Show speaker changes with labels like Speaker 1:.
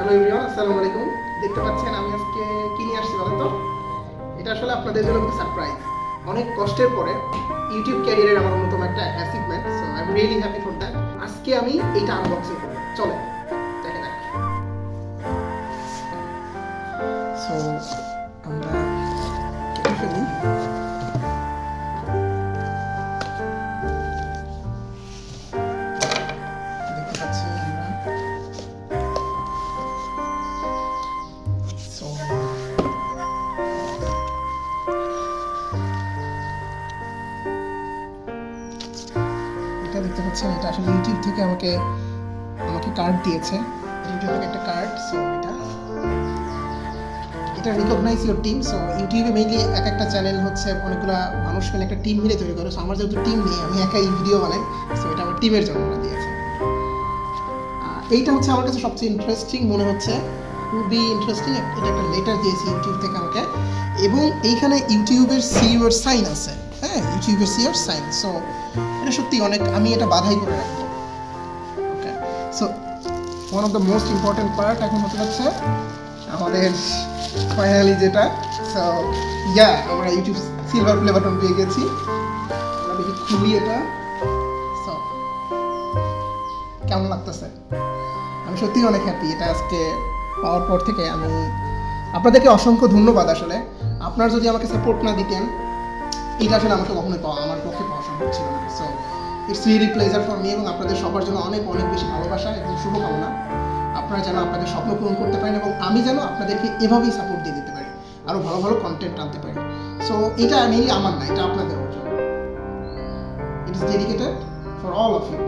Speaker 1: Hello everyone, আসসালামু আলাইকুম। দেখতে পাচ্ছেন আমি আজকে কি নিয়ে আসছি বলেন তো? এটা আসলে আপনাদের জন্য একটা সারপ্রাইজ। অনেক কষ্টের পরে ইউটিউব ক্যারিয়ারের আমার অন্যতম একটা achievement, so I am really happy for that. আজকে আমি এইটা আনবক্সিং করব। চলেন দেখা যাক। সো আমরা কেটে ফেলি। দেখতে পাচ্ছি আমরা সো এটা দেখতে পাচ্ছেন, এটা আসলে ইউটিউব থেকে আমাকে কার্ড দিয়েছে। ইউটিউব থেকে একটা কার্ড। সো এটা রিকগনাইজ ইউর টিম। সো ইউটিউবে মেইনলি এক একটা চ্যানেল হচ্ছে অনেকগুলো মানুষ মিলে একটা টিম মিলে তৈরি করে। সো আমার যেহেতু টিম নেই, আমি একাই ভিডিও বানাই। সো এটা আমার টিমের জন্য দিয়েছে। এইটা হচ্ছে আমার কাছে সবচেয়ে ইন্টারেস্টিং মনে হচ্ছে, খুবই ইন্টারেস্টিং। এটা একটা লেটার দিয়েছে ইউটিউব থেকে আমাকে, এবং এইখানে ইউটিউবের সিইওর সাইন আছে। হ্যাঁ, ইউটিউবের সিইওর সাইন। সো এটা সত্যি অনেক, আমি এটা বাধাই করে রাখবো। Okay, so one of the most important part এখন হতে যাচ্ছে আমাদের ফাইনালি যেটা। সো আমরা ইউটিউব সিলভার প্লে বাটন পেয়ে গেছি। আমরা দেখি খুবই এটা। সো কেমন লাগতেছে? আমি সত্যিই অনেক হ্যাপি এটা আজকে পাওয়ার পর থেকে। আমি আপনাদেরকে অসংখ্য ধন্যবাদ। আসলে আপনারা যদি আমাকে সাপোর্ট না দিতেন, এটা আসলে আমাকে কখনোই আমার পক্ষে পাওয়া সম্ভব ছিল না। So it's really pleasure for me, এবং আপনাদের সবার জন্য অনেক অনেক বেশি ভালোবাসা এবং শুভকামনা। আপনারা যেন আপনাদের স্বপ্ন পূরণ করতে পারেন, এবং আমি যেন আপনাদেরকে এভাবেই সাপোর্ট দিয়ে দিতে পারি, আরও ভালো ভালো কন্টেন্ট আনতে পারি। সো এটা মেইনলি আমার না, এটা আপনাদের অর্জন। It is dedicated for all of you.